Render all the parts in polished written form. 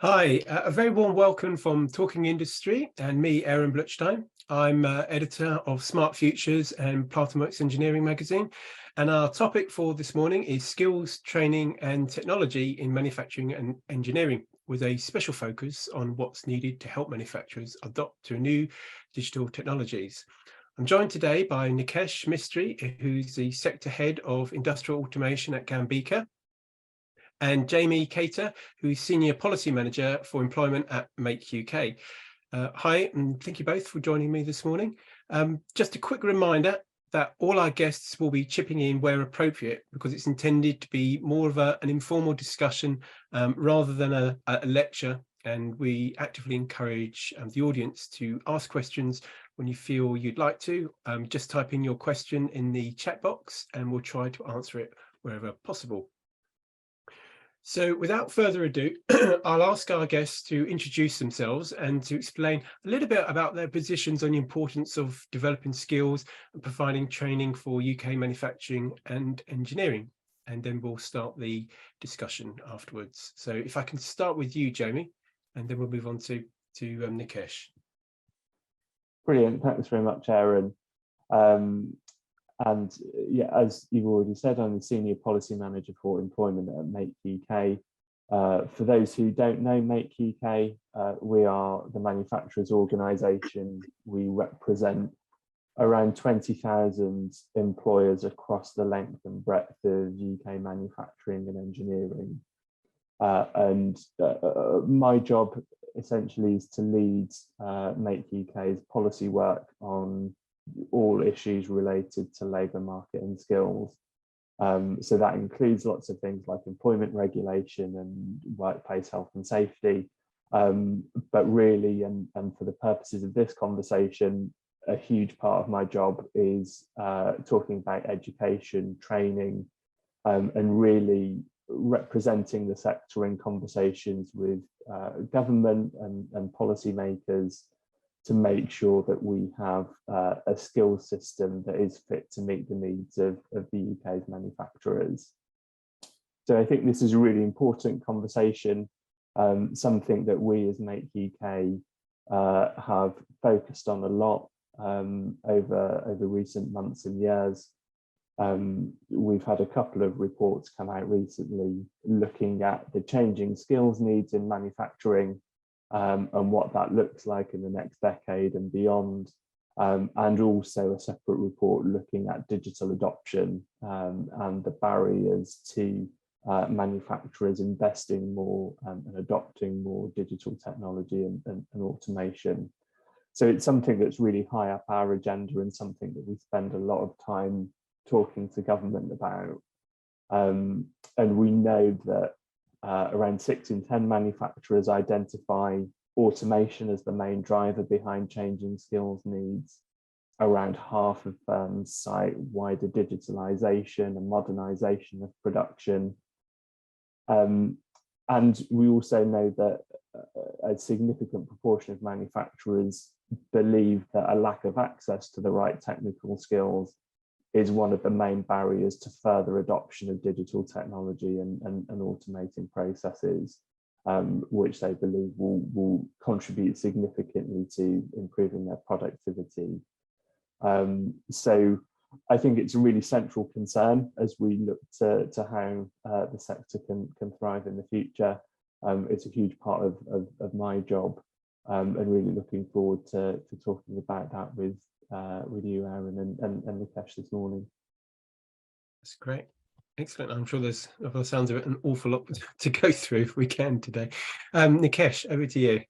Hi, a very warm welcome from Talking Industry and me, Aaron Blutstein. I'm editor of Smart Futures and Platinumworks Engineering magazine. And our topic for this morning is skills, training and technology in manufacturing and engineering, with a special focus on what's needed to help manufacturers adopt to new digital technologies. I'm joined today by Nikesh Mistry, who's the sector head of industrial automation at GAMBICA, and Jamie Cater, who's Senior Policy Manager for Employment at Make UK. Hi, and thank you both for joining me this morning. Just a quick reminder that all our guests will be chipping in where appropriate, because it's intended to be more of an informal discussion rather than a lecture, and we actively encourage the audience to ask questions when you feel you'd like to. Just type in your question in the chat box and we'll try to answer it wherever possible. So without further ado, I'll ask our guests to introduce themselves and to explain a little bit about their positions on the importance of developing skills and providing training for UK manufacturing and engineering. And then we'll start the discussion afterwards. So if I can start with you, Jamie, and then we'll move on to Nikesh. Brilliant. Thanks very much, Aaron. And yeah, as you've already said, I'm the Senior Policy Manager for Employment at Make UK. For those who don't know Make UK, we are the manufacturers organisation. We represent around 20,000 employers across the length and breadth of UK manufacturing and engineering. My job essentially is to lead Make UK's policy work on all issues related to labour market and skills. So that includes lots of things like employment regulation and workplace health and safety. But really, and for the purposes of this conversation, a huge part of my job is talking about education, training, and really representing the sector in conversations with government and policymakers to make sure that we have a skills system that is fit to meet the needs of the UK's manufacturers. So I think this is a really important conversation, something that we as Make UK have focused on a lot over recent months and years. We've had a couple of reports come out recently looking at the changing skills needs in manufacturing, and what that looks like in the next decade and beyond, and also a separate report looking at digital adoption and the barriers to manufacturers investing more and adopting more digital technology and automation. So it's something that's really high up our agenda and something that we spend a lot of time talking to government about. And we know that around 6 in 10 manufacturers identify automation as the main driver behind changing skills needs. Around half of firms cite wider digitalization and modernization of production. And we also know that a significant proportion of manufacturers believe that a lack of access to the right technical skills is one of the main barriers to further adoption of digital technology and automating processes, which they believe will contribute significantly to improving their productivity. So I think it's a really central concern as we look to how the sector can thrive in the future. It's a huge part of my job, and really looking forward to talking about that with you, Aaron, and Nikesh this morning. That's great. Excellent. I'm sure there's, by the sounds of it, an awful lot to go through if we can today. Nikesh, over to you.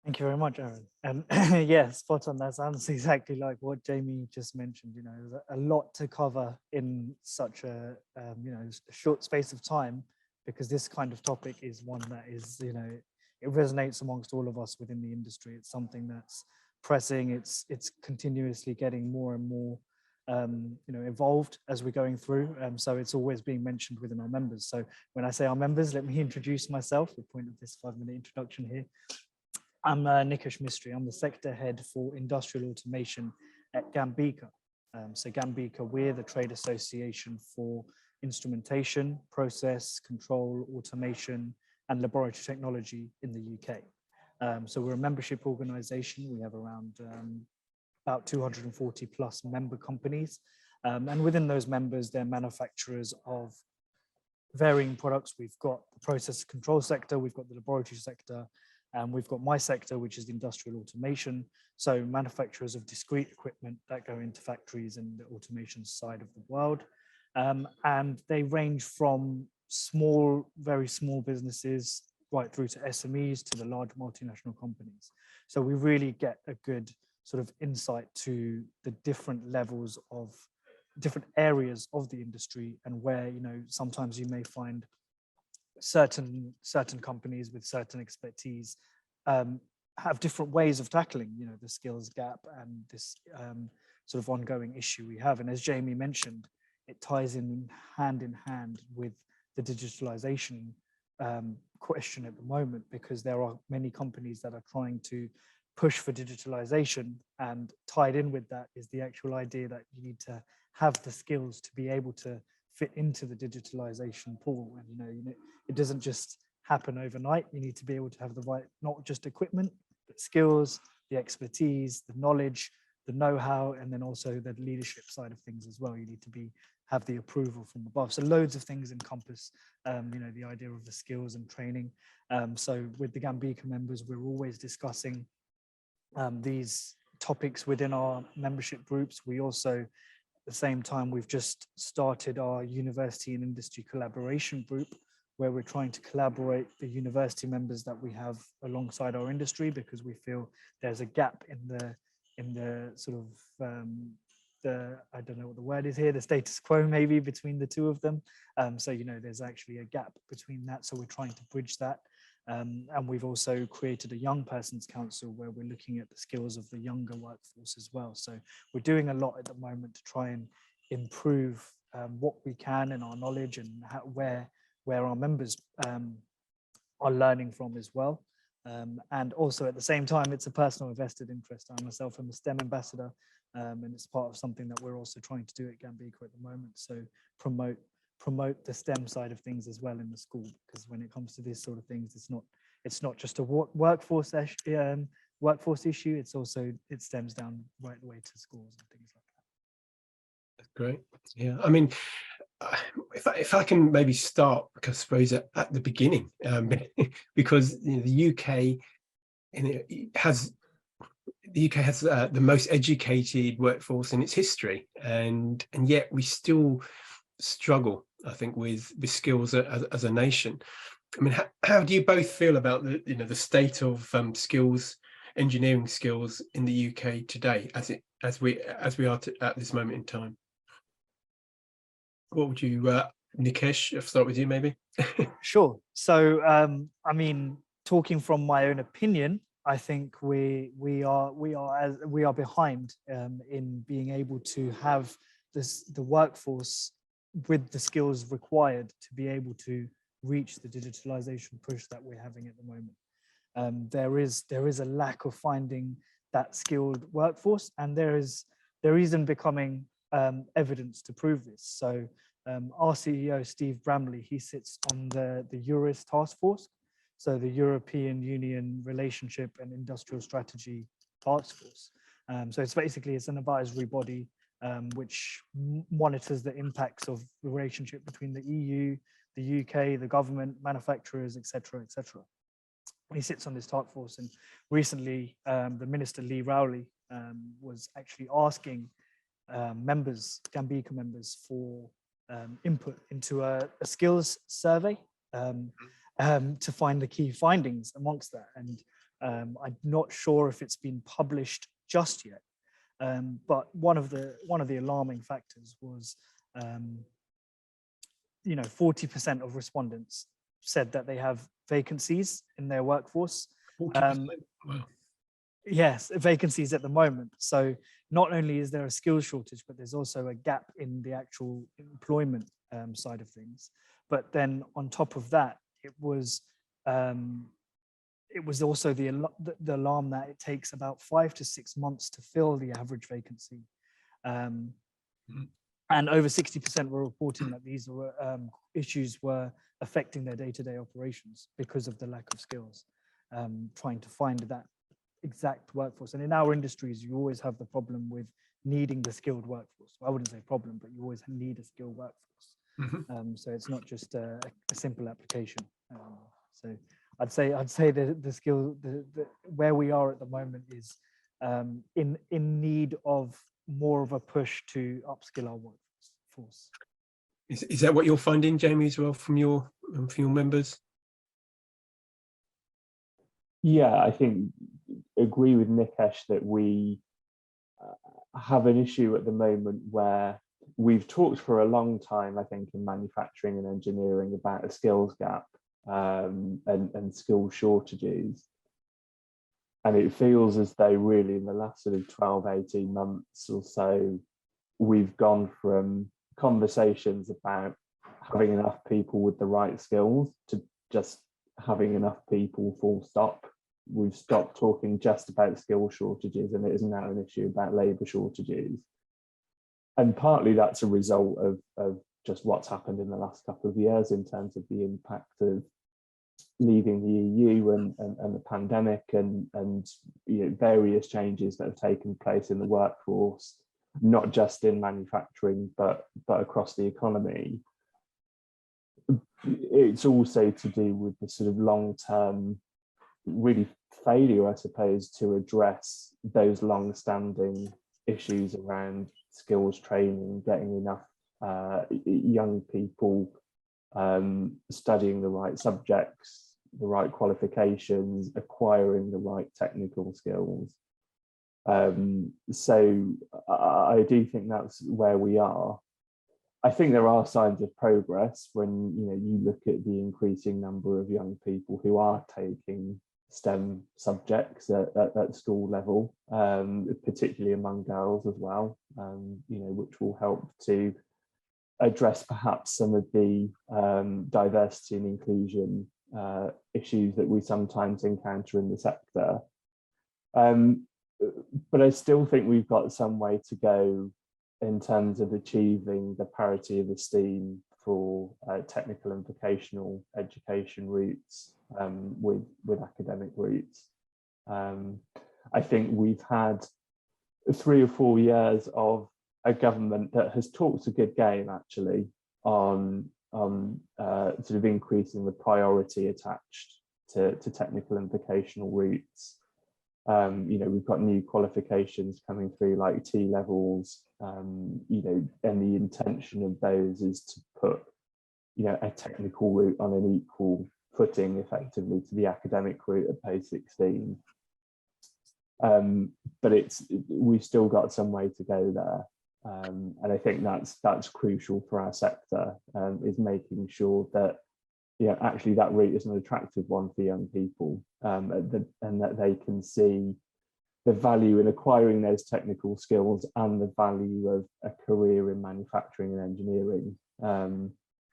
Thank you very much, Aaron. Yeah, spot on. That sounds exactly like what Jamie just mentioned. You know, there's a lot to cover in such a short space of time, because this kind of topic is one that is, it resonates amongst all of us within the industry. It's something that's pressing. It's continuously getting more and more evolved as we're going through. So it's always being mentioned within our members. So when I say our members, let me introduce myself, the point of this 5-minute introduction here. I'm Nikesh Mistry. I'm the sector head for industrial automation at GAMBICA. So GAMBICA, we're the trade association for instrumentation, process, control, automation, and laboratory technology in the UK. So we're a membership organization. We have around about 240 plus member companies. And within those members, they're manufacturers of varying products. We've got the process control sector, we've got the laboratory sector, and we've got my sector, which is the industrial automation. So manufacturers of discrete equipment that go into factories in the automation side of the world. And they range from small, very small businesses right through to SMEs to the large multinational companies. So we really get a good sort of insight to the different levels of different areas of the industry, and where, you know, sometimes you may find certain companies with certain expertise have different ways of tackling, you know, the skills gap and this sort of ongoing issue we have. And as Jamie mentioned, it ties in hand with the digitalization question at the moment, because there are many companies that are trying to push for digitalization, and tied in with that is the actual idea that you need to have the skills to be able to fit into the digitalization pool. And you know, it doesn't just happen overnight. You need to be able to have the right, not just equipment, but skills, the expertise, the knowledge, the know-how, and then also the leadership side of things as well. You need to have the approval from above. So loads of things encompass, you know, the idea of the skills and training. So with the GAMBICA members, we're always discussing these topics within our membership groups. We also, at the same time, we've just started our university and industry collaboration group, where we're trying to collaborate the university members that we have alongside our industry, because we feel there's a gap in the sort of I don't know what the word is here, the status quo maybe between the two of them. So, you know, there's actually a gap between that. So we're trying to bridge that. And we've also created a young persons council, where we're looking at the skills of the younger workforce as well. So we're doing a lot at the moment to try and improve what we can in our knowledge, and where our members are learning from as well. And also at the same time, it's a personal vested interest. I myself am a STEM ambassador, and it's part of something that we're also trying to do at GAMBICA at the moment. So promote the STEM side of things as well in the school, because when it comes to these sort of things, it's not just a workforce issue. It's also, it stems down right the way to schools and things like that. That's great. Yeah, I mean, if I can maybe start, I suppose at the beginning, because you know, the UK has the most educated workforce in its history, and yet we still struggle, I think, with skills as a nation. I mean, how do you both feel about the state of skills, engineering skills in the UK today, as we are at this moment in time? What would you, Nikesh, I'll start with you maybe. Sure. So I mean, talking from my own opinion, I think we are behind in being able to have the workforce with the skills required to be able to reach the digitalization push that we're having at the moment. There is a lack of finding that skilled workforce, and there is becoming evidence to prove this. So our CEO, Steve Bramley, he sits on the EURIS task force, so the European Union Relationship and Industrial Strategy task force. So it's an advisory body which monitors the impacts of the relationship between the EU, the UK, the government, manufacturers, etc., etc. He sits on this task force, and recently the Minister Lee Rowley was actually asking GAMBICA members for input into a skills survey to find the key findings amongst that. And I'm not sure if it's been published just yet, but one of the alarming factors was 40% of respondents said that they have vacancies in their workforce. 40%. Wow. Yes, vacancies at the moment. So not only is there a skills shortage, but there's also a gap in the actual employment side of things. But then on top of that, it was also the alarm that it takes about 5 to 6 months to fill the average vacancy. And over 60% were reporting that these were, issues were affecting their day-to-day operations because of the lack of skills, trying to find that exact workforce. And in our industries, you always have the problem with needing the skilled workforce. I wouldn't say problem, but you always need a skilled workforce. So it's not just a simple application. So I'd say the skill, where we are at the moment is in need of more of a push to upskill our workforce. Is that what you're finding, Jamie, as well, from your members? Yeah, I think agree with Nikesh that we have an issue at the moment where we've talked for a long time, I think, in manufacturing and engineering about a skills gap and skill shortages. And it feels as though really in the last sort of 12, 18 months or so, we've gone from conversations about having enough people with the right skills to just having enough people, full stop. We've stopped talking just about skill shortages, and it is now an issue about labour shortages. And partly that's a result of just what's happened in the last couple of years in terms of the impact of leaving the EU and the pandemic and various changes that have taken place in the workforce, not just in manufacturing, but across the economy. It's also to do with the sort of long-term really failure, I suppose, to address those long-standing issues around skills training, getting enough young people studying the right subjects, the right qualifications, acquiring the right technical skills. So I do think that's where we are. I think there are signs of progress when you look at the increasing number of young people who are taking STEM subjects at school level, particularly among girls as well, which will help to address perhaps some of the diversity and inclusion issues that we sometimes encounter in the sector. But I still think we've got some way to go in terms of achieving the parity of esteem for technical and vocational education routes with academic routes. I think we've had 3 or 4 years of a government that has talked a good game actually on sort of increasing the priority attached to technical and vocational routes. We've got new qualifications coming through like T levels, and the intention of those is to put, a technical route on an equal footing effectively to the academic route at post 16. But we've still got some way to go there. And I think that's crucial for our sector, is making sure that actually that route is an attractive one for young people, and that they can see the value in acquiring those technical skills and the value of a career in manufacturing and engineering.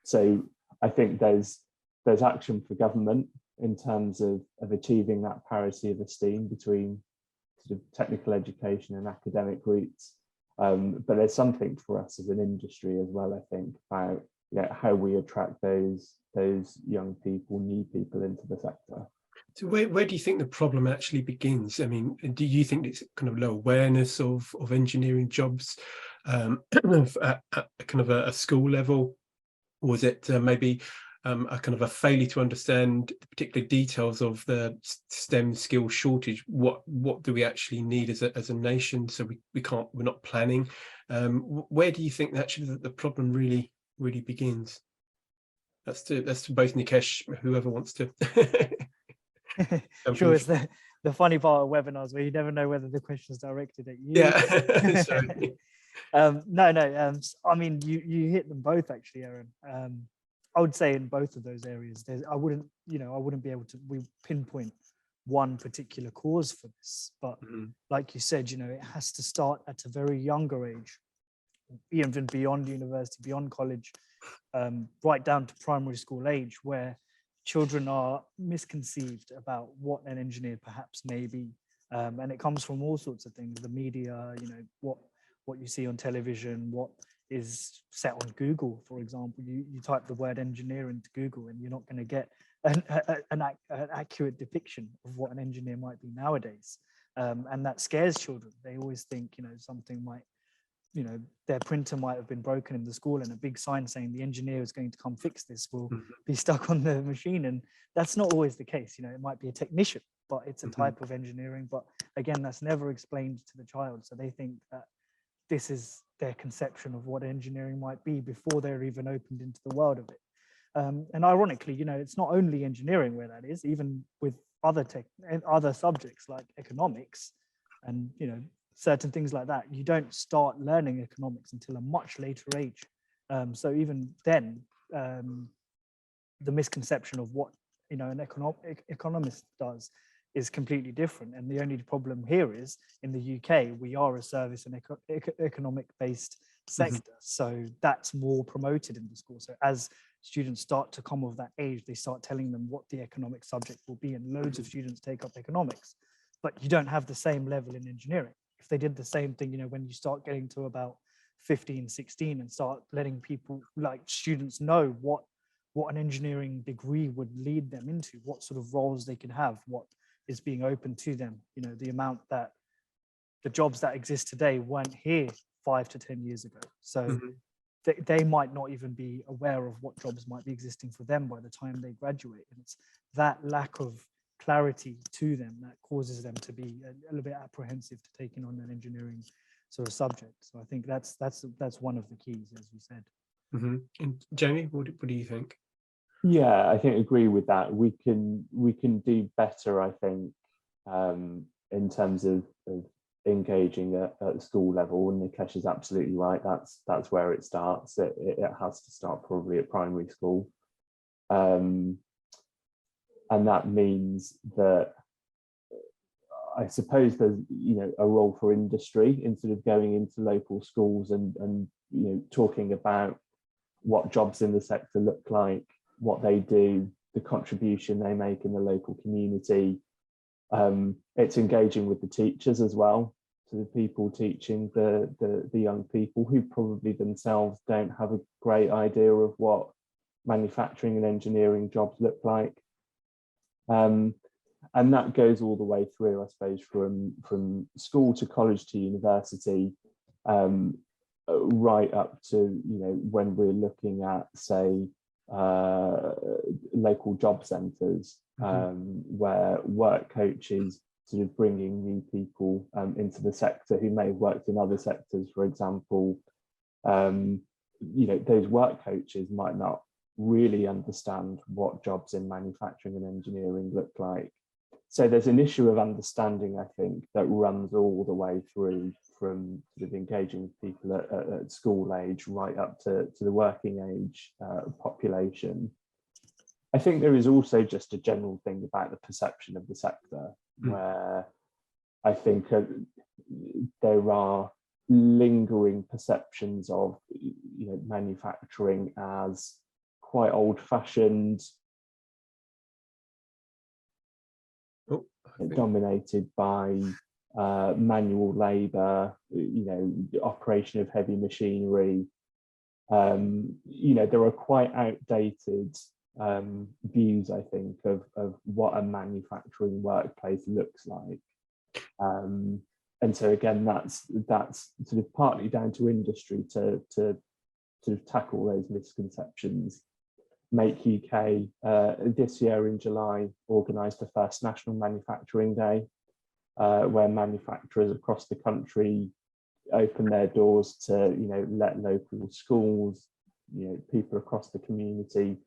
So I think there's action for government in terms of achieving that parity of esteem between sort of technical education and academic routes. But there's something for us as an industry as well, I think, about how we attract those young people, new people into the sector. So where do you think the problem actually begins? I mean, do you think it's kind of low awareness of engineering jobs at kind of a school level? Or is it maybe a kind of a failure to understand the particular details of the STEM skill shortage? What do we actually need as a nation? So we're not planning. Where do you think actually the problem really begins? That's to both Nikesh, whoever wants to. Sure, it's the funny part of webinars where you never know whether the question is directed at you. Yeah. Sorry. No. I mean, you hit them both actually, Aaron. I would say in both of those areas, I wouldn't be able to pinpoint one particular cause for this, but like you said, it has to start at a very younger age, even beyond university, beyond college, right down to primary school age, where children are misconceived about what an engineer perhaps may be, and it comes from all sorts of things: the media, what you see on television, what is set on Google, for example. You type the word engineer into Google and you're not going to get an accurate depiction of what an engineer might be nowadays. And that scares children. They always think, something might, their printer might have been broken in the school and a big sign saying the engineer is going to come fix this will be stuck on the machine. And that's not always the case. It might be a technician, but it's a type of engineering. But again, that's never explained to the child. So they think that this is their conception of what engineering might be before they're even opened into the world of it. And ironically, it's not only engineering where that is, even with other subjects like economics and, certain things like that. You don't start learning economics until a much later age. So even then, the misconception of what, an economist does is completely different. And the only problem here is in the UK, we are a service and economic based sector. So that's more promoted in the school. So as students start to come of that age, they start telling them what the economic subject will be, and loads of students take up economics. But you don't have the same level in engineering. If they did the same thing, when you start getting to about 15, 16 and start letting people, like students, know what an engineering degree would lead them into, what sort of roles they can have, what is being open to them, the amount that the jobs that exist today weren't here 5 to 10 years ago. So they might not even be aware of what jobs might be existing for them by the time they graduate. And it's that lack of clarity to them that causes them to be a little bit apprehensive to taking on an engineering sort of subject. So I think that's one of the keys, as you said. And Jamie, what do you think? Yeah, I think I agree with that. We can do better, I think, in terms of engaging at school level. And Nikesh is absolutely right. That's where it starts. It has to start probably at primary school. And that means that I suppose there's a role for industry in sort of going into local schools and talking about what jobs in the sector look like, what they do, the contribution they make in the local community. It's engaging with the teachers as well, to the people teaching the young people who probably themselves don't have a great idea of what manufacturing and engineering jobs look like. And that goes all the way through, I suppose, from school to college to university, right up to when we're looking at, say, local job centres, where work coaches sort of bringing new people into the sector who may have worked in other sectors, for example. Those work coaches might not really understand what jobs in manufacturing and engineering look like. So there's an issue of understanding, I think, that runs all the way through from sort of engaging with people at school age right up to the working age population. I think there is also just a general thing about the perception of the sector, where I think there are lingering perceptions of manufacturing as quite old-fashioned, dominated by manual labour, operation of heavy machinery. There are quite outdated views, I think, of what a manufacturing workplace looks like. And so again, that's sort of partly down to industry to sort of tackle those misconceptions. Make UK this year in July organised the first National Manufacturing Day, where manufacturers across the country open their doors to let local schools, people across the community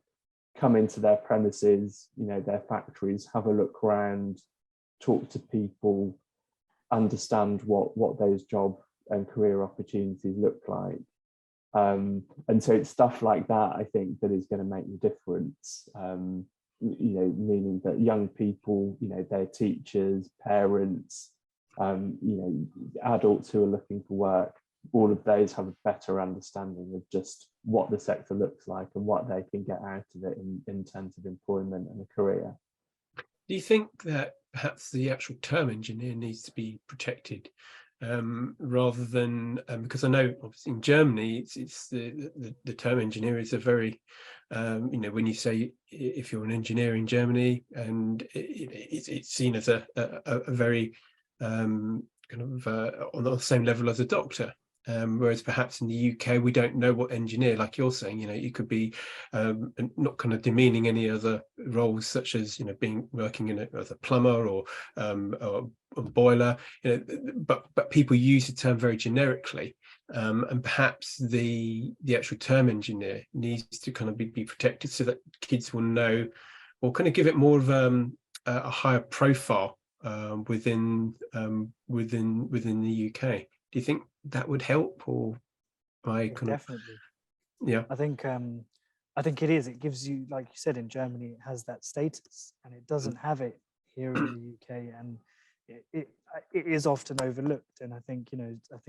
come into their premises, their factories, have a look around, talk to people, understand what those job and career opportunities look like. And so it's stuff like that, I think, that is going to make the difference, meaning that young people, their teachers, parents, adults who are looking for work, all of those have a better understanding of just what the sector looks like and what they can get out of it in terms of employment and a career. Do you think that perhaps the actual term engineer needs to be protected rather than because I know obviously in Germany it's the term engineer is a very when you say if you're an engineer in Germany, and it's seen as a very kind of on the same level as a doctor. Whereas perhaps in the UK, we don't know what engineer, like you're saying, you could be not kind of demeaning any other roles, such as, working as a plumber or a boiler, but people use the term very generically. And perhaps the actual term engineer needs to kind of be protected so that kids will know, or kind of give it more of a higher profile within the UK. Do you think that would help, or Definitely. Yeah. I think it is. It gives you, like you said, in Germany, it has that status, and it doesn't have it here in the UK, and it is often overlooked. And I think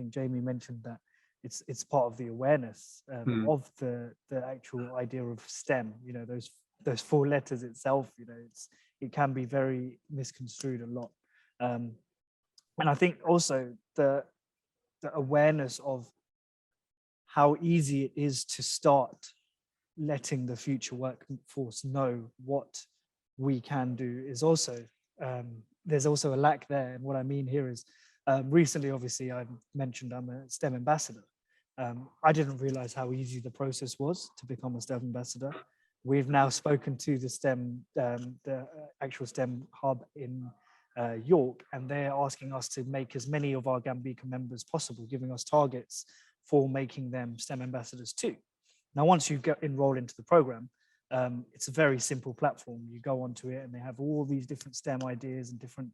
Jamie mentioned that it's part of the awareness of the actual idea of STEM. Those four letters itself. It can be very misconstrued a lot, and I think also the awareness of how easy it is to start letting the future workforce know what we can do is also, there's also a lack there. And what I mean here is, recently, obviously, I mentioned I'm a STEM ambassador. I didn't realize how easy the process was to become a STEM ambassador. We've now spoken to the actual STEM hub in York, and they're asking us to make as many of our GAMBICA members possible, giving us targets for making them STEM ambassadors too. Now, once you get enrolled into the program, it's a very simple platform. You go onto it and they have all these different STEM ideas and different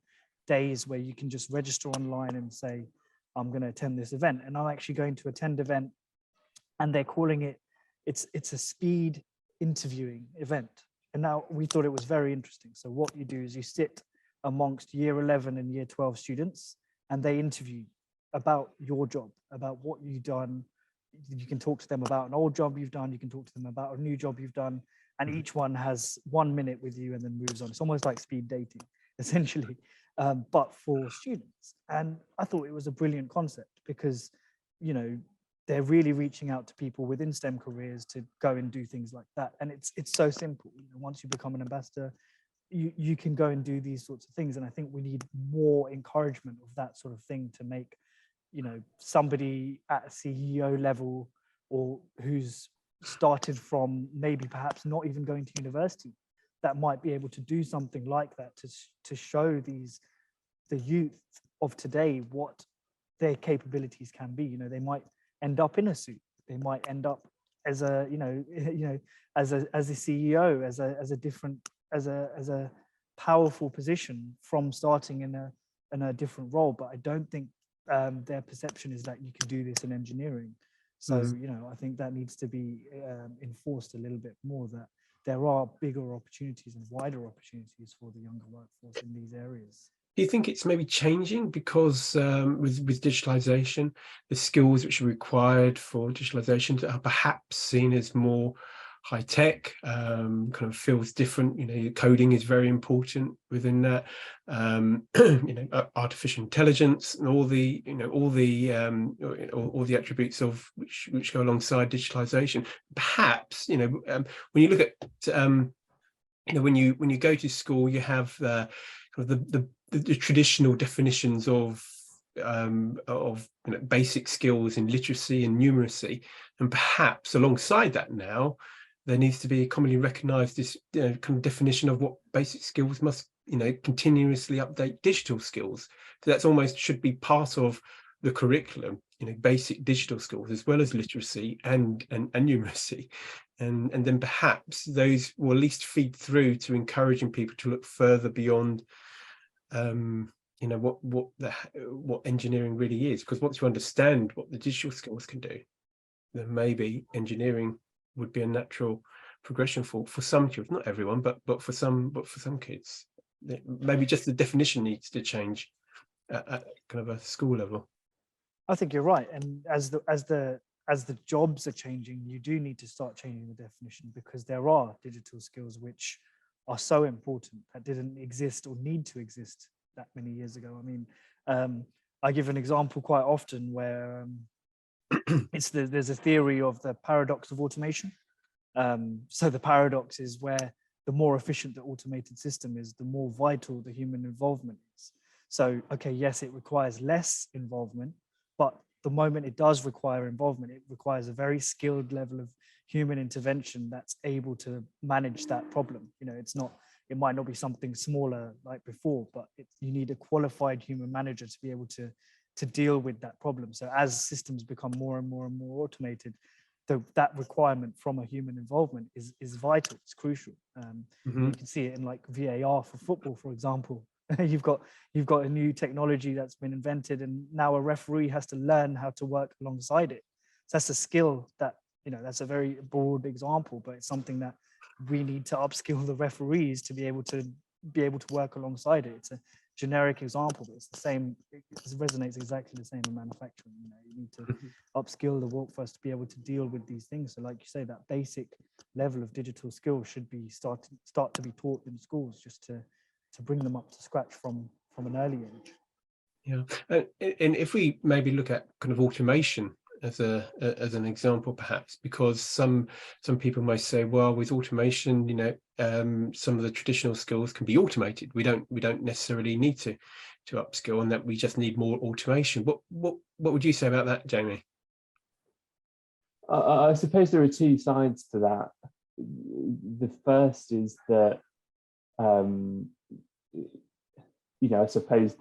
days where you can just register online and say, I'm going to attend this event. And I'm actually going to attend event, and they're calling it, it's a speed interviewing event. And now we thought it was very interesting. So what you do is you sit amongst year 11 and year 12 students, and they interview about your job, about what you've done. You can talk to them about an old job you've done. You can talk to them about a new job you've done. And each one has 1 minute with you and then moves on. It's almost like speed dating, essentially, but for students. And I thought it was a brilliant concept because, they're really reaching out to people within STEM careers to go and do things like that. And it's so simple. Once you become an ambassador, you can go and do these sorts of things. And I think we need more encouragement of that sort of thing to make, somebody at a CEO level, or who's started from maybe perhaps not even going to university, that might be able to do something like that to show the youth of today what their capabilities can be. They might end up in a suit. They might end up as a as a CEO, as a powerful position from starting in a different role. But I don't think their perception is that you can do this in engineering. So I think that needs to be enforced a little bit more, that there are bigger opportunities and wider opportunities for the younger workforce in these areas. Do you think it's maybe changing because with digitalization, the skills which are required for digitalization are perhaps seen as more high tech, kind of feels different? Coding is very important within that. Artificial intelligence and all the attributes of which go alongside digitalization. Perhaps when you look at when you go to school, you have the traditional definitions of basic skills in literacy and numeracy, and perhaps alongside that now there needs to be a commonly recognized this kind of definition of what basic skills must continuously update digital skills. So that's almost should be part of the curriculum, basic digital skills as well as literacy and numeracy, and then perhaps those will at least feed through to encouraging people to look further beyond what engineering really is. Because once you understand what the digital skills can do, then maybe engineering would be a natural progression for some children, not everyone, but for some kids. Maybe just the definition needs to change at kind of a school level. I think you're right, and as the jobs are changing, you do need to start changing the definition, because there are digital skills which are so important that didn't exist or need to exist that many years ago. I mean, I give an example quite often where there's a theory of the paradox of automation. So the paradox is where the more efficient the automated system is, the more vital the human involvement is. So, okay, yes, it requires less involvement, but the moment it does require involvement, it requires a very skilled level of human intervention that's able to manage that problem. You know, it might not be something smaller like before, but you need a qualified human manager to be able to deal with that problem. So as systems become more and more and more automated, that requirement from a human involvement is vital. It's crucial. You can see it in like VAR for football, for example. You've got a new technology that's been invented, and now a referee has to learn how to work alongside it. So that's a skill that, you know, that's a very broad example, but it's something that we need to upskill the referees to be able to work alongside it. It's a generic example, but it's the same. It resonates exactly the same in manufacturing. You know, you need to upskill the workforce to be able to deal with these things. So, like you say, that basic level of digital skills should be start to be taught in schools, just to bring them up to scratch from an early age. Yeah, and if we maybe look at kind of automation as an example, perhaps, because some people may say, well, with automation, you know, some of the traditional skills can be automated. We don't necessarily need to upskill, and that we just need more automation. What would you say about that, Jamie? I suppose there are two sides to that. The first is that you know, I suppose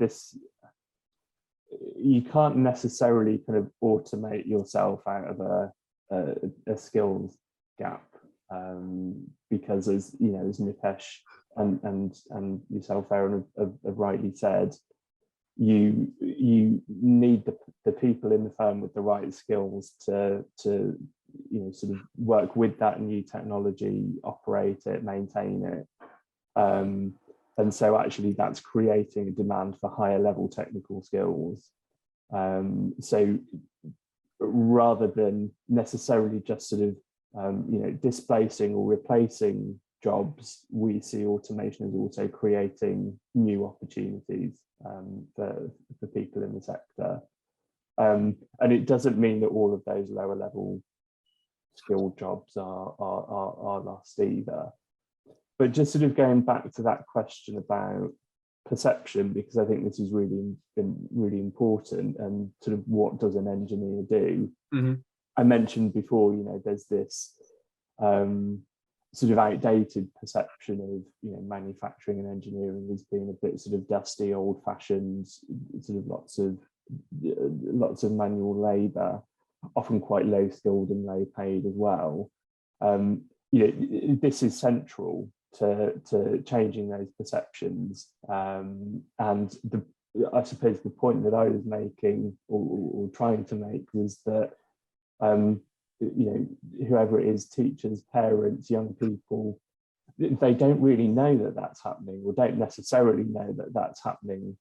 you can't necessarily kind of automate yourself out of a skills gap, because, as you know, as Nikesh and yourself, Aaron, have rightly said, you need the people in the firm with the right skills to you know, sort of work with that new technology, operate it, maintain it. And so actually that's creating a demand for higher level technical skills. So rather than necessarily just sort of, you know, displacing or replacing jobs, we see automation as also creating new opportunities for people in the sector. And it doesn't mean that all of those lower level skilled jobs are lost either. But just sort of going back to that question about perception, because I think this has been really important, and sort of what does an engineer do? I mentioned before, you know, there's this sort of outdated perception of, you know, manufacturing and engineering as being a bit sort of dusty, old-fashioned, sort of lots of manual labour, often quite low skilled and low paid as well. You know, this is central to changing those perceptions, and I suppose the point that I was making or trying to make was that you know, whoever it is, teachers, parents, young people, they don't really know that that's happening, or don't necessarily know that that's happening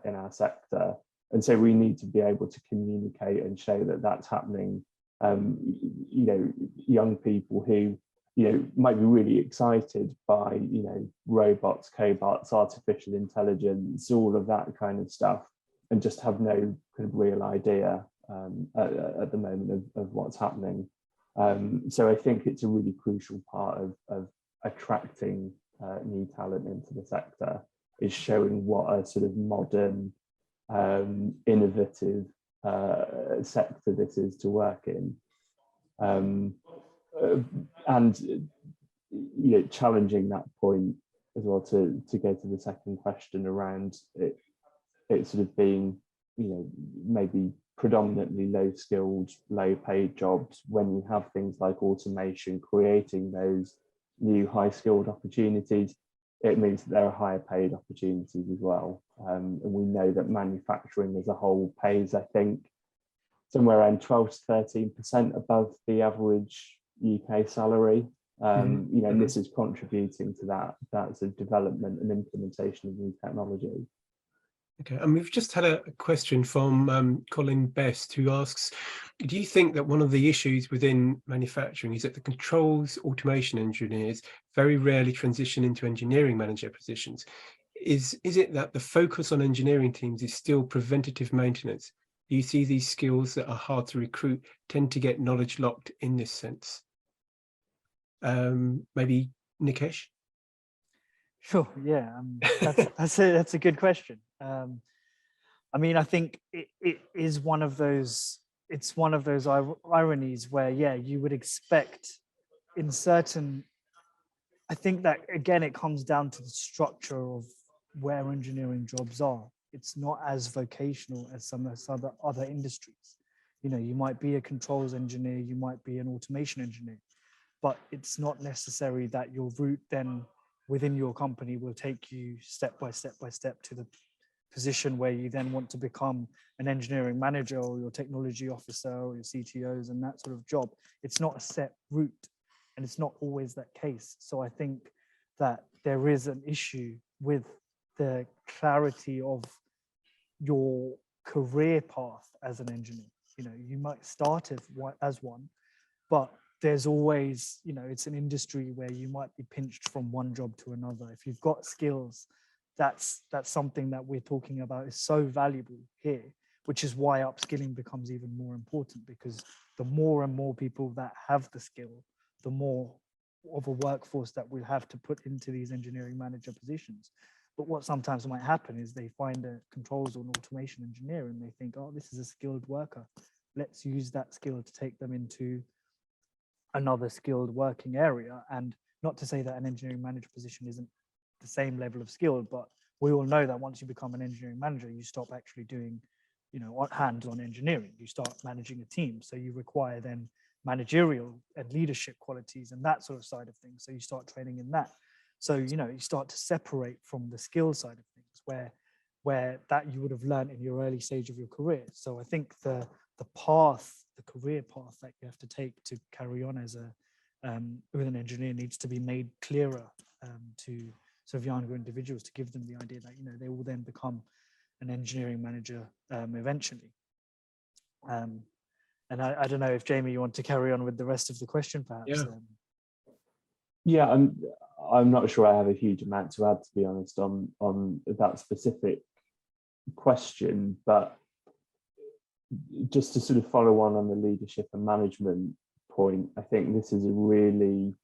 in our sector, and so we need to be able to communicate and show that that's happening. You know, young people who, you know, might be really excited by, you know, robots, cobots, artificial intelligence, all of that kind of stuff, and just have no kind of real idea at the moment of what's happening. So I think it's a really crucial part of attracting new talent into the sector, is showing what a sort of modern, innovative sector this is to work in. And you know, challenging that point as well, to go to the second question around it sort of being, you know, maybe predominantly low skilled, low paid jobs, when you have things like automation creating those new high skilled opportunities, it means that there are higher paid opportunities as well. And we know that manufacturing as a whole pays, I think, somewhere around 12 to 13% above the average UK salary. You know, and this is contributing to that sort of development and implementation of new technology. Okay, and we've just had a question from Colin Best, who asks, do you think that one of the issues within manufacturing is that the controls automation engineers very rarely transition into engineering manager positions? is it that the focus on engineering teams is still preventative maintenance? Do you see these skills that are hard to recruit tend to get knowledge locked in this sense? Maybe Nikesh? Sure. Yeah. That's a good question. I mean, I think it is one of those. It's one of those ironies where, yeah, you would expect in certain. I think that again, it comes down to the structure of where engineering jobs are. It's not as vocational as some of the other industries. You know, you might be a controls engineer, you might be an automation engineer, but it's not necessary that your route then within your company will take you step by step by step to the position where you then want to become an engineering manager or your technology officer or your CTOs and that sort of job. It's not a set route, and it's not always that case. So I think that there is an issue with the clarity of your career path as an engineer. You know, you might start as one, but there's always, you know, it's an industry where you might be pinched from one job to another. If you've got skills, that's something that we're talking about is so valuable here, which is why upskilling becomes even more important, because the more and more people that have the skill, the more of a workforce that we'll have to put into these engineering manager positions. But what sometimes might happen is they find a controls or an automation engineer and they think, oh, this is a skilled worker. Let's use that skill to take them into another skilled working area. And not to say that an engineering manager position isn't the same level of skill, but we all know that once you become an engineering manager, you stop actually doing, you know, hands-on engineering. You start managing a team. So you require then managerial and leadership qualities and that sort of side of things. So you start training in that. So, you know, you start to separate from the skill side of things where that you would have learned in your early stage of your career. So I think the career path that you have to take to carry on as with an engineer needs to be made clearer to sort of younger individuals, to give them the idea that, you know, they will then become an engineering manager eventually. And I don't know if Jamie, you want to carry on with the rest of the question, perhaps. Yeah, I'm not sure I have a huge amount to add, to be honest, on that specific question, but just to sort of follow on the leadership and management point, I think this is a really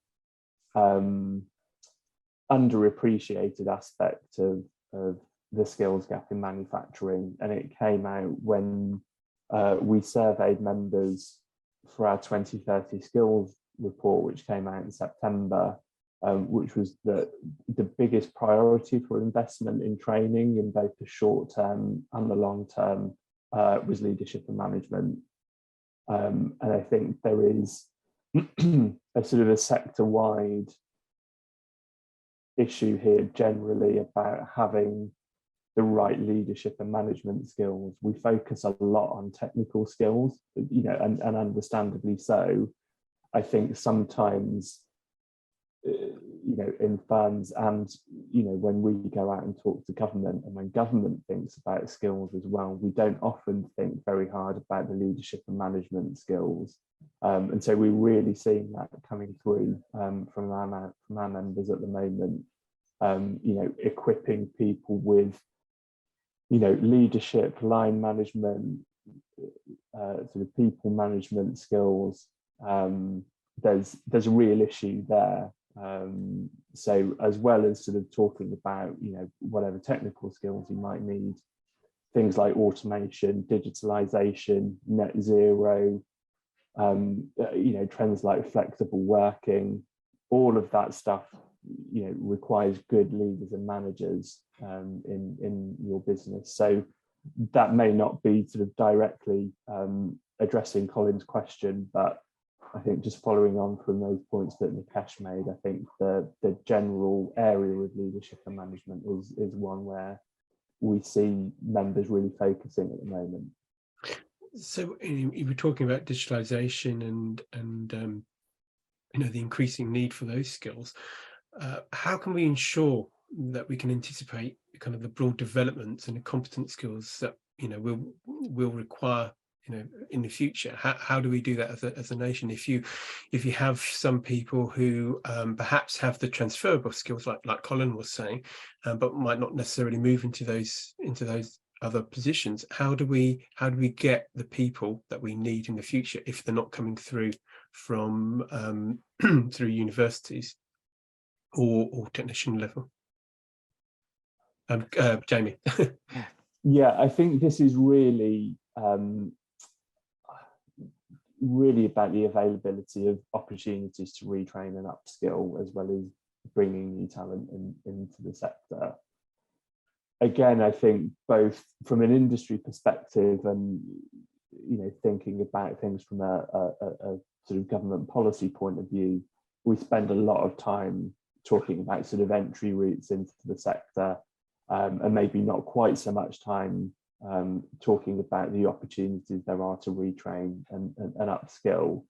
underappreciated aspect of the skills gap in manufacturing, and it came out when we surveyed members for our 2030 skills report, which came out in September, which was the biggest priority for investment in training in both the short term and the long term was leadership and management. And I think there is a sort of a sector-wide issue here generally about having the right leadership and management skills. We focus a lot on technical skills, you know, and understandably so. I think sometimes, you know, in firms and, you know, when we go out and talk to government and when government thinks about skills as well, we don't often think very hard about the leadership and management skills. And so we're really seeing that coming through from our members at the moment, you know, equipping people with, you know, leadership, line management, sort of people management skills. There's a real issue there. So as well as sort of talking about, you know, whatever technical skills you might need, things like automation, digitalization, net zero, you know, trends like flexible working, all of that stuff, you know, requires good leaders and managers in your business. So that may not be sort of directly addressing Colin's question, but I think just following on from those points that Nikesh made, I think the general area of leadership and management is one where we see members really focusing at the moment. So you were talking about digitalization and you know, the increasing need for those skills. How can we ensure that we can anticipate kind of the broad developments and the competent skills that, you know, will require in the future? How do we do that as a nation? If you have some people who perhaps have the transferable skills, like Colin was saying, but might not necessarily move into those other positions, how do we get the people that we need in the future if they're not coming through from through universities or technician level? Jamie. Yeah, I think this is really really about the availability of opportunities to retrain and upskill, as well as bringing new talent into the sector. Again, I think both from an industry perspective and thinking about things from a sort of government policy point of view, we spend a lot of time talking about sort of entry routes into the sector, and maybe not quite so much time talking about the opportunities there are to retrain and upskill.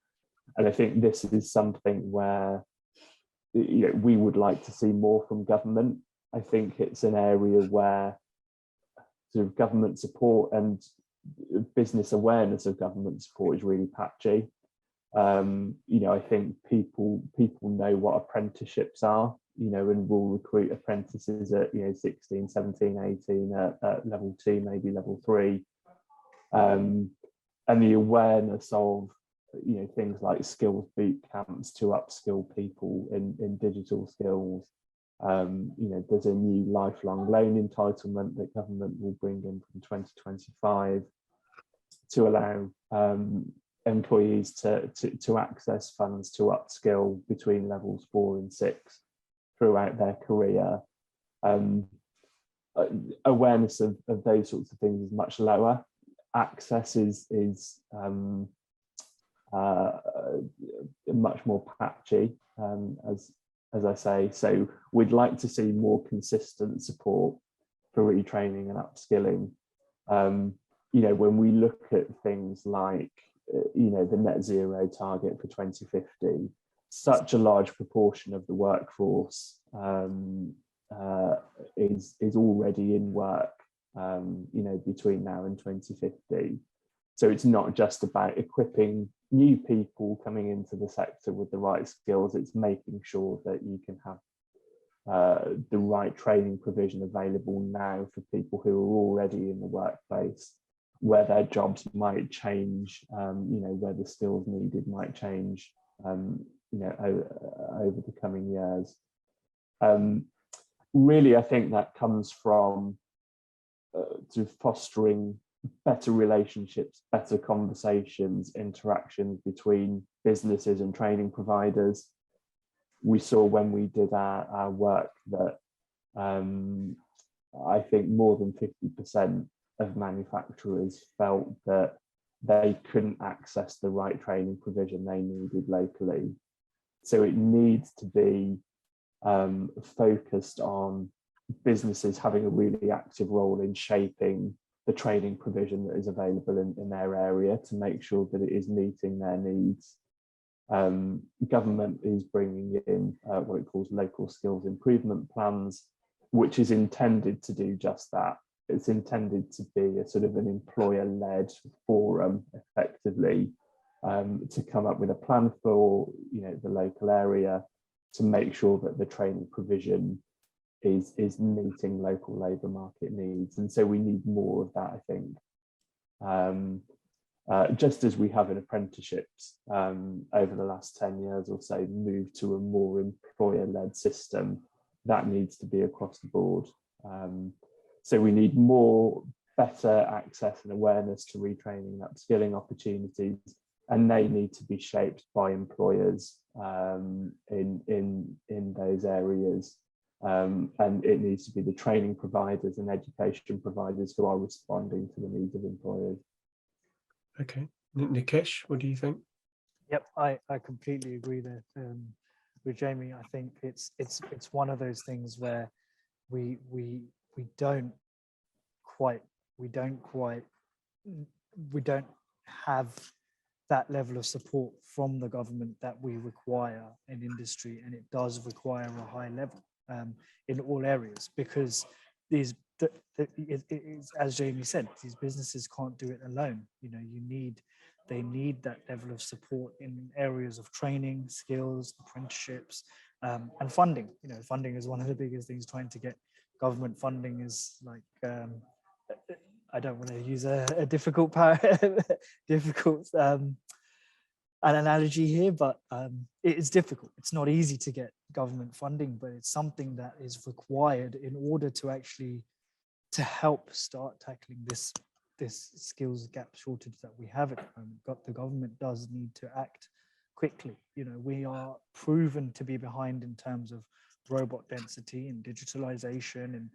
And I think this is something where we would like to see more from government. I think it's an area where sort of government support and business awareness of government support is really patchy. I think people know what apprenticeships are, and will recruit apprentices at 16, 17, 18 at level 2, maybe level 3. And the awareness of things like skills boot camps to upskill people in digital skills. There's a new lifelong loan entitlement that government will bring in from 2025 to allow employees to access funds to upskill between levels 4 and 6 throughout their career. Awareness of those sorts of things is much lower. Access is much more patchy, as I say. So we'd like to see more consistent support for retraining and upskilling. When we look at things like the net zero target for 2050, such a large proportion of the workforce is already in work between now and 2050. So it's not just about equipping new people coming into the sector with the right skills, it's making sure that you can have the right training provision available now for people who are already in the workplace, where their jobs might change, where the skills needed might change, over the coming years. Really, I think that comes from sort of fostering better relationships, better conversations, interactions between businesses and training providers. We saw when we did our work that I think more than 50% of manufacturers felt that they couldn't access the right training provision they needed locally. So it needs to be focused on businesses having a really active role in shaping the training provision that is available in their area to make sure that it is meeting their needs. Government is bringing in what it calls local skills improvement plans, which is intended to do just that. It's intended to be a sort of an employer-led forum, effectively, to come up with a plan for the local area to make sure that the training provision is meeting local labour market needs. And so we need more of that, I think. Just as we have in apprenticeships over the last 10 years or so, moved to a more employer-led system, that needs to be across the board. So we need better access and awareness to retraining and upskilling opportunities, and they need to be shaped by employers in those areas. And it needs to be the training providers and education providers who are responding to the needs of employers. Okay, Nikesh, what do you think? Yep, I completely agree there with Jamie. I think it's one of those things where we don't have that level of support from the government that we require in industry, and it does require a high level in all areas, because the as Jamie said, these businesses can't do it alone. You know, they need that level of support in areas of training, skills, apprenticeships, and funding. You know, funding is one of the biggest things. Trying to get government funding is like, I don't want to use a difficult difficult an analogy here, but it is difficult. It's not easy to get government funding, but it's something that is required in order to actually to help start tackling this skills gap shortage that we have at the moment. The government does need to act quickly. You know, we are proven to be behind in terms of robot density and digitalization and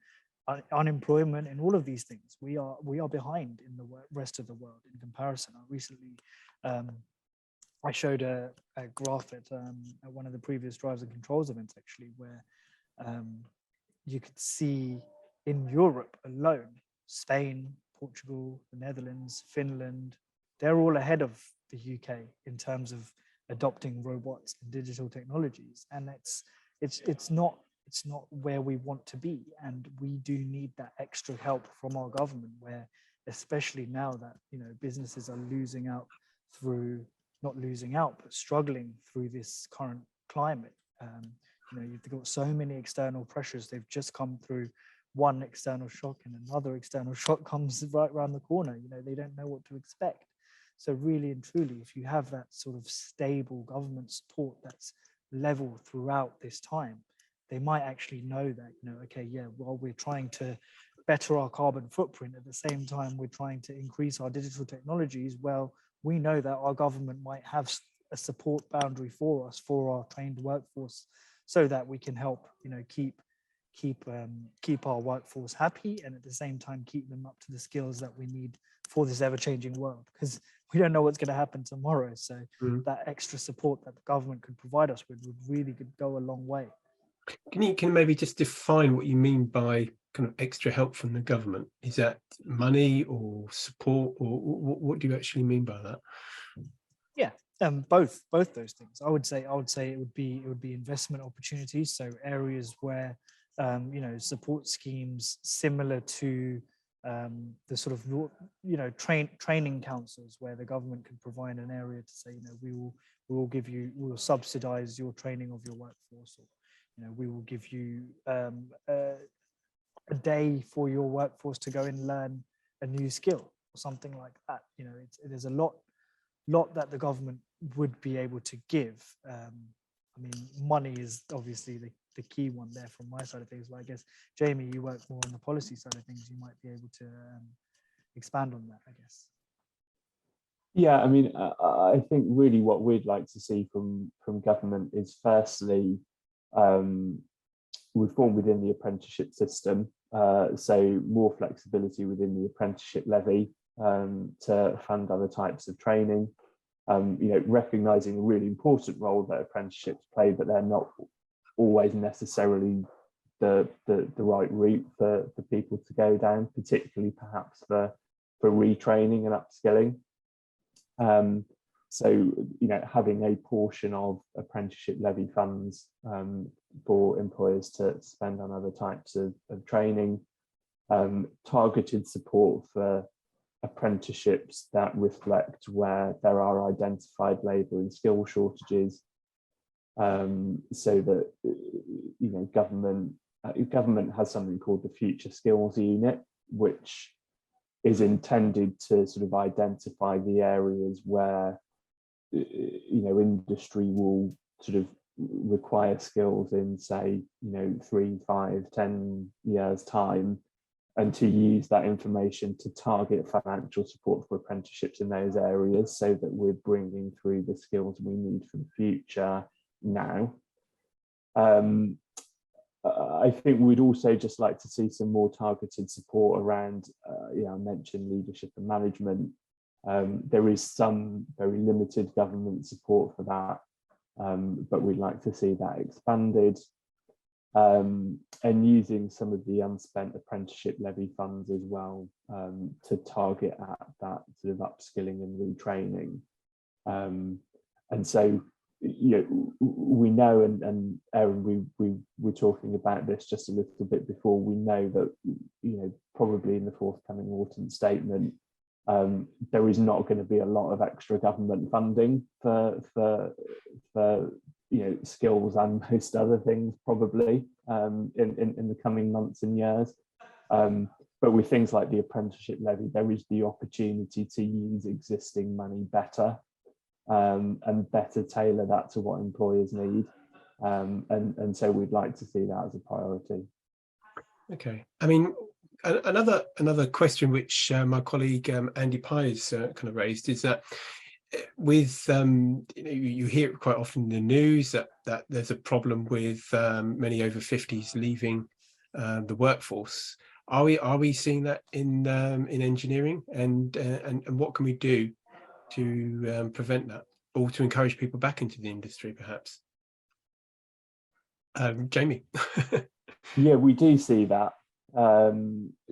unemployment and all of these things. We are behind in the rest of the world in comparison. I recently I showed a graph at one of the previous drives and controls events, actually, where you could see in Europe alone, Spain, Portugal, the Netherlands, Finland, they're all ahead of the UK in terms of adopting robots and digital technologies. And it's not where we want to be. And we do need that extra help from our government, where especially now that, you know, businesses are losing out through, not losing out, but struggling through this current climate. You know, you've got so many external pressures. They've just come through one external shock, and another external shock comes right around the corner. You know, they don't know what to expect. So really and truly, if you have that sort of stable government support that's level throughout this time, they might actually know that, you know, okay, yeah, while we're trying to better our carbon footprint, at the same time, we're trying to increase our digital technologies. Well, we know that our government might have a support boundary for us, for our trained workforce, so that we can help, you know, keep our workforce happy, and at the same time keep them up to the skills that we need for this ever-changing world, because we don't know what's going to happen tomorrow. So that extra support that the government could provide us with would really go a long way. Can you maybe just define what you mean by kind of extra help from the government? Is that money or support, or what do you actually mean by that? Yeah, both those things. I would say it would be investment opportunities. So areas where you know, support schemes similar to the sort of, you know, training councils, where the government can provide an area to say, you know, we will subsidize your training of your workforce, or, you know, we will give you a day for your workforce to go and learn a new skill or something like that. You know, there's a lot that the government would be able to give. I mean, money is obviously the key one there from my side of things. But I guess, Jamie, you work more on the policy side of things. You might be able to expand on that, I guess. Yeah, I mean, I think really what we'd like to see from government is, firstly, reform within the apprenticeship system, so more flexibility within the apprenticeship levy to fund other types of training. You know, recognizing a really important role that apprenticeships play, but they're not always necessarily the right route for people to go down, particularly perhaps for retraining and upskilling. So, you know, having a portion of apprenticeship levy funds for employers to spend on other types of training, targeted support for apprenticeships that reflect where there are identified labour and skill shortages, so that, you know, government has something called the Future Skills Unit, which is intended to sort of identify the areas where, you know, industry will sort of require skills in, say, you know, 3, 5, 10 years time, and to use that information to target financial support for apprenticeships in those areas, so that we're bringing through the skills we need for the future now. I think we'd also just like to see some more targeted support around, you know, I mentioned leadership and management. There is some very limited government support for that, but we'd like to see that expanded, and using some of the unspent apprenticeship levy funds as well, to target at that sort of upskilling and retraining. And so, we know, and Aaron, we were talking about this just a little bit before. We know that probably in the forthcoming autumn statement, there is not going to be a lot of extra government funding for skills and most other things probably in the coming months and years. But with things like the apprenticeship levy, there is the opportunity to use existing money better and better tailor that to what employers need. And so we'd like to see that as a priority. Okay. I mean, another question which my colleague Andy Pies kind of raised is that with you hear it quite often in the news that there's a problem with many over 50s leaving the workforce. Are we seeing that in engineering, and what can we do to prevent that, or to encourage people back into the industry, perhaps? Jamie. Yeah, we do see that.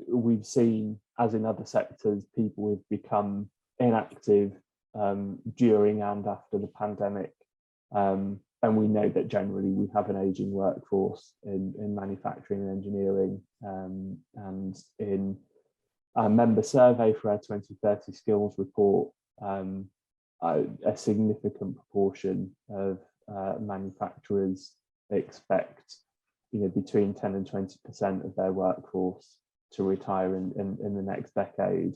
We've seen, as in other sectors, people have become inactive during and after the pandemic. And we know that generally we have an aging workforce in manufacturing and engineering, and in our member survey for our 2030 skills report, a significant proportion of manufacturers expect between 10 and 20% of their workforce to retire in the next decade.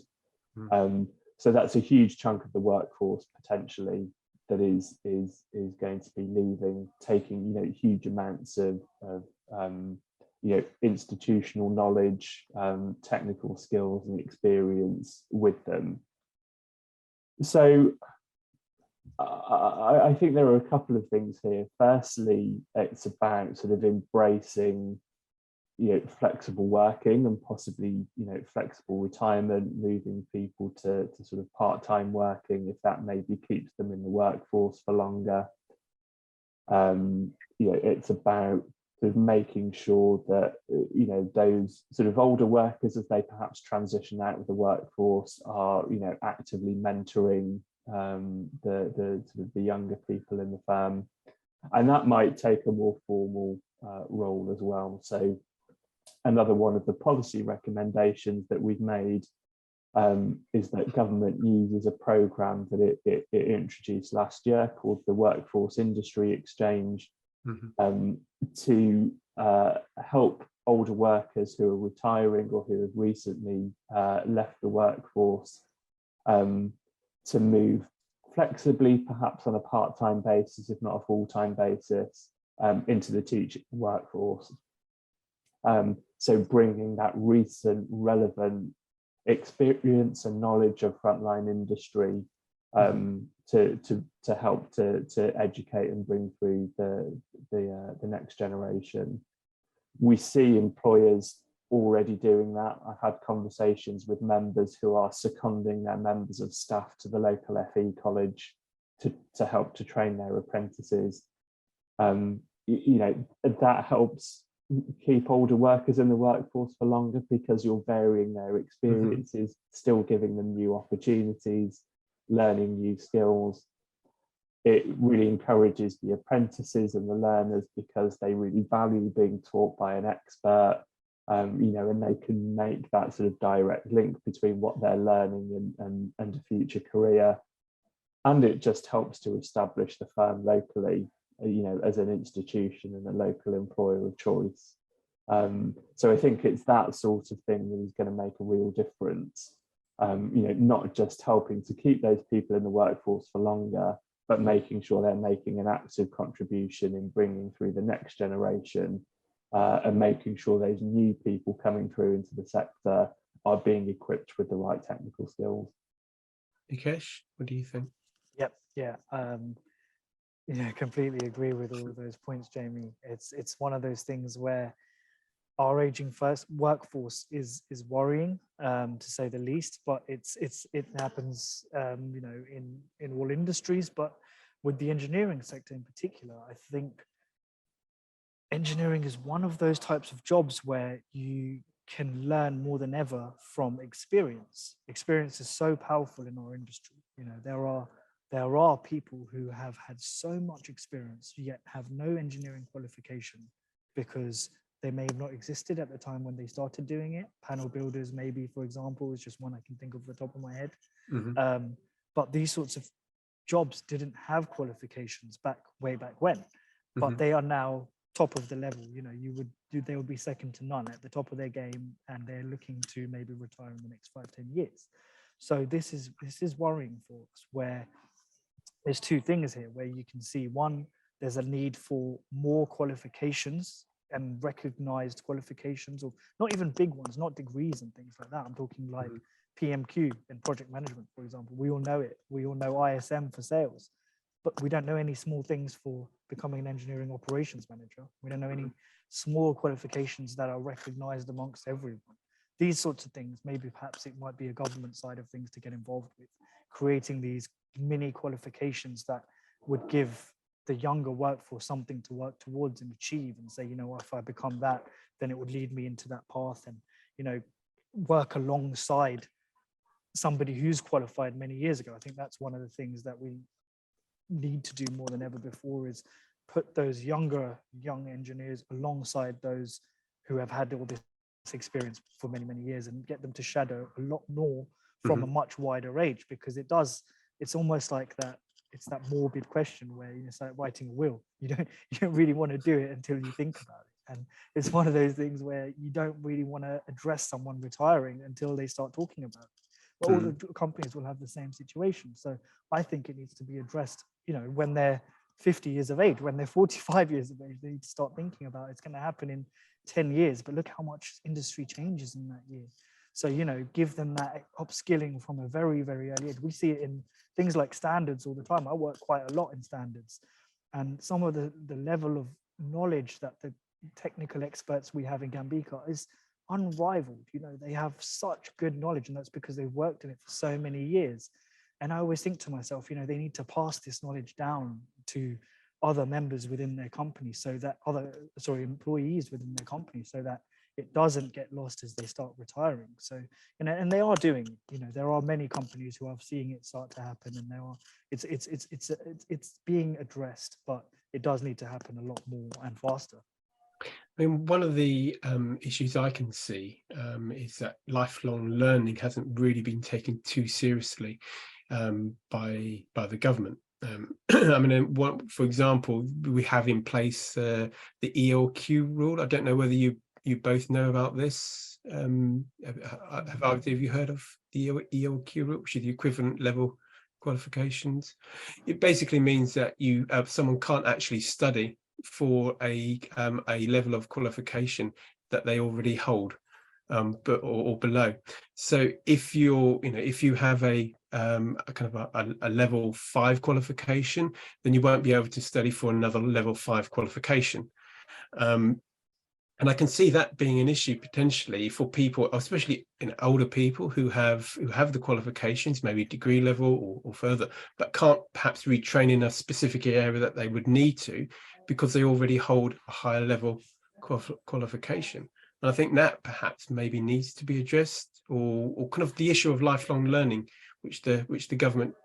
So that's a huge chunk of the workforce potentially that is going to be leaving, taking huge amounts of institutional knowledge, technical skills and experience with them. So I think there are a couple of things here. Firstly, it's about sort of embracing flexible working and possibly flexible retirement, moving people to sort of part-time working if that maybe keeps them in the workforce for longer. It's about sort of making sure that those sort of older workers, as they perhaps transition out of the workforce, are actively mentoring the sort of the younger people in the firm, and that might take a more formal role as well. So another one of the policy recommendations that we've made is that government uses a programme that it introduced last year called the Workforce Industry Exchange, to help older workers who are retiring or who have recently left the workforce to move flexibly, perhaps on a part-time basis, if not a full-time basis, into the teaching workforce. So bringing that recent relevant experience and knowledge of frontline industry to help to educate and bring through the next generation. We see employers already doing that. I've had conversations with members who are seconding their members of staff to the local FE college to help to train their apprentices. That helps keep older workers in the workforce for longer because you're varying their experiences, still giving them new opportunities, learning new skills. It really encourages the apprentices and the learners because they really value being taught by an expert, and they can make that sort of direct link between what they're learning and a future career. And it just helps to establish the firm locally, as an institution and a local employer of choice. So I think it's that sort of thing that is going to make a real difference. Not just helping to keep those people in the workforce for longer, but making sure they're making an active contribution in bringing through the next generation, and making sure those new people coming through into the sector are being equipped with the right technical skills. Nikesh, what do you think? Yep, yeah. Completely agree with all of those points, Jamie. It's one of those things where our aging first workforce is worrying, to say the least. But it happens, in all industries. But with the engineering sector in particular, I think engineering is one of those types of jobs where you can learn more than ever from experience. Experience is so powerful in our industry. There are there are people who have had so much experience yet have no engineering qualification because they may have not existed at the time when they started doing it. Panel builders, maybe, for example, is just one I can think of the top of my head. But these sorts of jobs didn't have qualifications way back when, but they are now top of the level. You know, they would be second to none at the top of their game, and they're looking to maybe retire in the next 5-10 years. So this is worrying for us, where there's two things here where you can see. One, there's a need for more qualifications and recognized qualifications, or not even big ones, not degrees and things like that. I'm talking like PMQ in project management, for example. We all know it. We all know ISM for sales, but we don't know any small things for becoming an engineering operations manager. We don't know any small qualifications that are recognized amongst everyone. These sorts of things, maybe perhaps it might be a government side of things to get involved with, creating these mini qualifications that would give the younger workforce something to work towards and achieve, and say, you know, if I become that, then it would lead me into that path, and, you know, work alongside somebody who's qualified many years ago. I think that's one of the things that we need to do more than ever before, is put those young engineers alongside those who have had all this experience for many years, and get them to shadow a lot more from a much wider age, because it's almost like that. It's that morbid question where, you know, it's like writing a will. You don't really want to do it until you think about it. And it's one of those things where you don't really want to address someone retiring until they start talking about it. But all the companies will have the same situation. So I think it needs to be addressed, you know, when they're 50 years of age, when they're 45 years of age, they need to start thinking about it's going to happen in 10 years. But look how much industry changes in that year. So, you know, give them that upskilling from a very early age. We see it in things like standards all the time. I work quite a lot in standards, and some of the level of knowledge that the technical experts we have in GAMBICA is unrivaled. You know, they have such good knowledge, and that's because they've worked in it for so many years. And I always think to myself, you know, they need to pass this knowledge down to other members within their company, so that employees within their company, so that it doesn't get lost as they start retiring. So, you know, and they are doing, you know, there are many companies who are seeing it start to happen, and it's being addressed, but it does need to happen a lot more and faster. I mean, one of the issues I can see is that lifelong learning hasn't really been taken too seriously by the government. I mean, for example, we have in place the ELQ rule. I don't know whether you both know about this. Have either of you heard of the ELQ rule, which is the equivalent level qualifications? It basically means that someone can't actually study for a level of qualification that they already hold, or below. So if you have a kind of a level 5 qualification, then you won't be able to study for another level 5 qualification. And I can see that being an issue potentially for people, especially older people who have the qualifications, maybe degree level or further, but can't perhaps retrain in a specific area that they would need to, because they already hold a higher level qualification. And I think that perhaps maybe needs to be addressed, or kind of the issue of lifelong learning, which the government,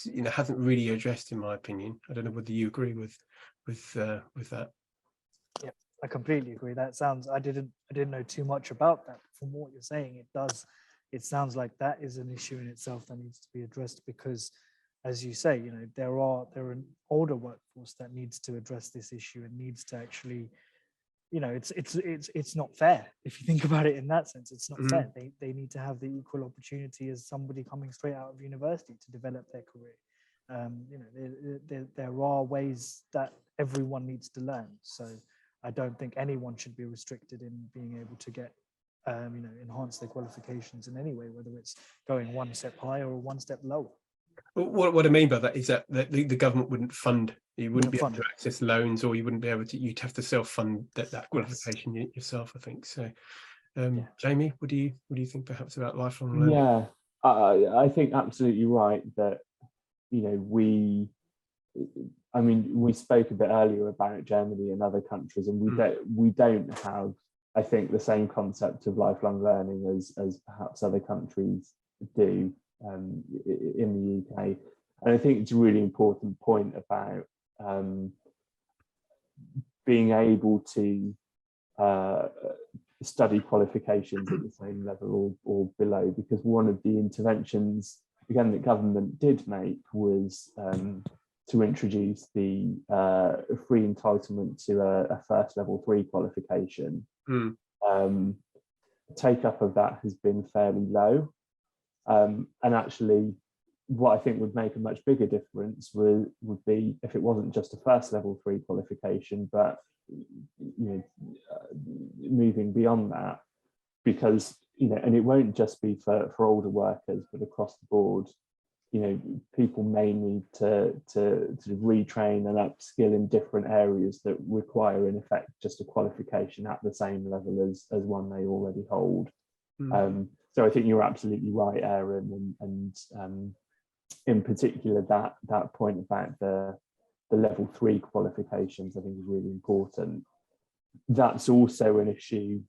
you know, hasn't really addressed, in my opinion. I don't know whether you agree with that. Yeah, I completely agree. That sounds, I didn't know too much about that. From what you're saying, it sounds like that is an issue in itself that needs to be addressed, because, as you say, you know, there are an older workforce that needs to address this issue and needs to actually, you know, it's not fair. If you think about it in that sense, it's not fair. They need to have the equal opportunity as somebody coming straight out of university to develop their career. You know, there are ways that everyone needs to learn. So I don't think anyone should be restricted in being able to get, you know, enhance their qualifications in any way, whether it's going one step higher or one step lower. What I mean by that is that the government wouldn't fund. You wouldn't be able to access loans, or you wouldn't be able to. You'd have to self-fund that qualification yourself, I think. So, Jamie, what do you think perhaps about lifelong learning? Yeah, I think absolutely right that, you know, we spoke a bit earlier about Germany and other countries, and we don't have, I think, the same concept of lifelong learning as perhaps other countries do in the UK. And I think it's a really important point about being able to study qualifications at the same level or below, because one of the interventions, again, that government did make was to introduce the free entitlement to a first level 3 qualification. Take up of that has been fairly low. And actually, what I think would make a much bigger difference would be if it wasn't just a first level 3 qualification, but moving beyond that, because and it won't just be for older workers, but across the board, people may need to retrain and upskill in different areas that require, in effect, just a qualification at the same level as one they already hold. So I think you're absolutely right, Aaron, and in particular that point about the level 3 qualifications, I think, is really important. That's also an issue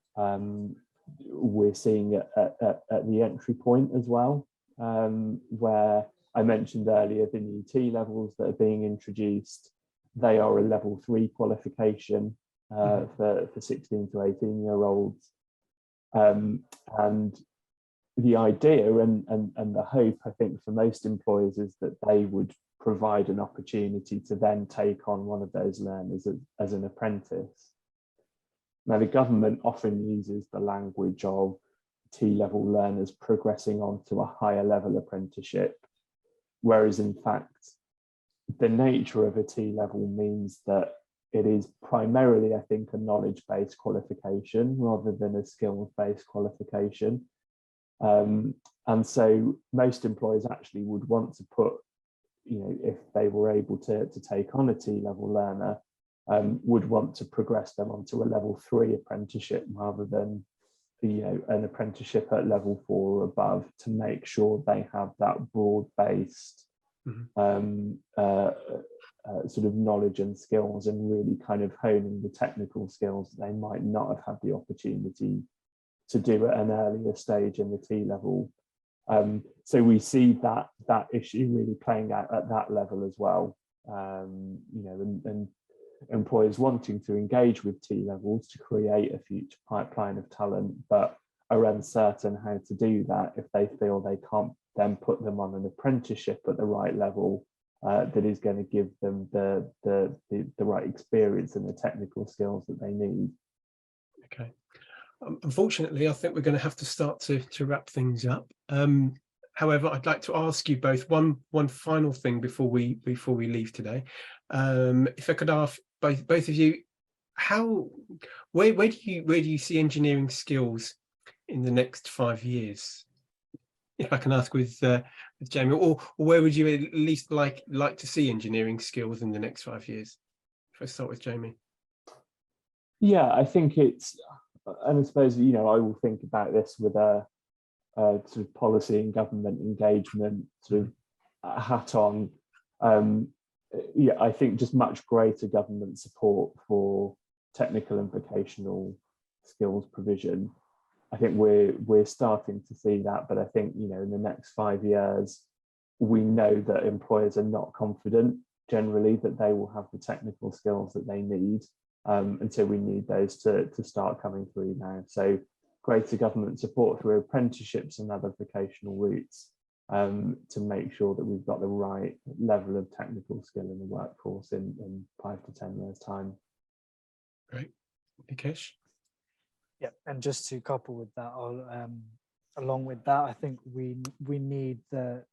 we're seeing at the entry point as well, where I mentioned earlier the new T levels that are being introduced. They are a level 3 qualification for 16 to 18-year-olds. And the idea and the hope, I think, for most employers is that they would provide an opportunity to then take on one of those learners as an apprentice. Now, the government often uses the language of T-level learners progressing on to a higher level apprenticeship, whereas in fact, the nature of a T-level means that it is primarily, I think, a knowledge-based qualification rather than a skills-based qualification. And so most employers actually would want to put, if they were able to take on a T-level learner, would want to progress them onto a level 3 apprenticeship rather than an apprenticeship at level 4 or above, to make sure they have that broad-based sort of knowledge and skills, and really kind of honing the technical skills that they might not have had the opportunity to do at an earlier stage in the T-level. So we see that issue really playing out at that level as well. And employers wanting to engage with T-levels to create a future pipeline of talent, but are uncertain how to do that if they feel they can't then put them on an apprenticeship at the right level that is going to give them the right experience and the technical skills that they need. Okay. Unfortunately, I think we're going to have to start to wrap things up. However, I'd like to ask you both one final thing before we leave today. If I could ask both of you, where do you see engineering skills in the next 5 years? If I can ask with Jamie, or where would you at least like to see engineering skills in the next 5 years? If I start with Jamie. Yeah, I think it's, and I suppose, I will think about this with a sort of policy and government engagement sort of hat on. Yeah, I think just much greater government support for technical and vocational skills provision. I think we're starting to see that, but I think, in the next 5 years, we know that employers are not confident generally that they will have the technical skills that they need. And so we need those to start coming through now. So greater government support through apprenticeships and other vocational routes to make sure that we've got the right level of technical skill in the workforce in 5 to 10 years' time. Great. Nikesh? Yeah, and just to couple with that, along with that, I think we need the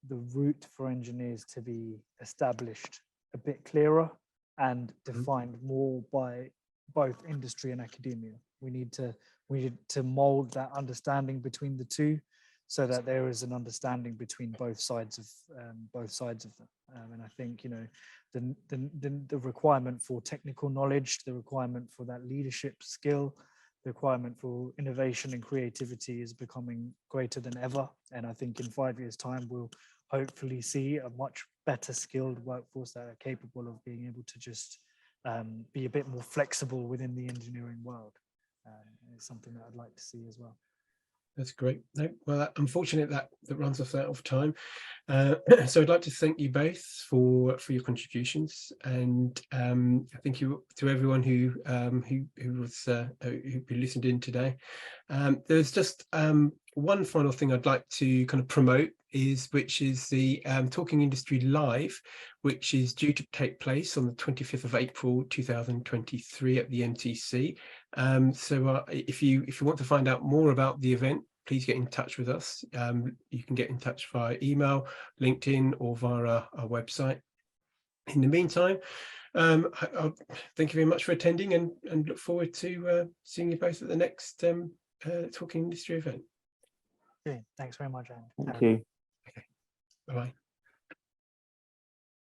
route for engineers to be established a bit clearer and defined more by both industry and academia. We need to mold that understanding between the two, so that there is an understanding between both sides of them. And I think the requirement for technical knowledge, the requirement for that leadership skill, the requirement for innovation and creativity is becoming greater than ever. And I think in 5 years' time, we'll hopefully see a much better skilled workforce that are capable of being able to just be a bit more flexible within the engineering world. It's something that I'd like to see as well. That's great. No, well, unfortunately, that runs us out of time. So I'd like to thank you both for your contributions, and thank you to everyone who listened in today. There's just one final thing I'd like to kind of promote, which is the Talking Industry Live, which is due to take place on the 25th of April 2023 at the MTC. So if you want to find out more about the event, please get in touch with us. You can get in touch via email, LinkedIn, or via our website. In the meantime, I'll thank you very much for attending, and look forward to seeing you both at the next Talking Industry event. Brilliant. Thanks very much, Aaron. Thank you. Okay. Bye-bye.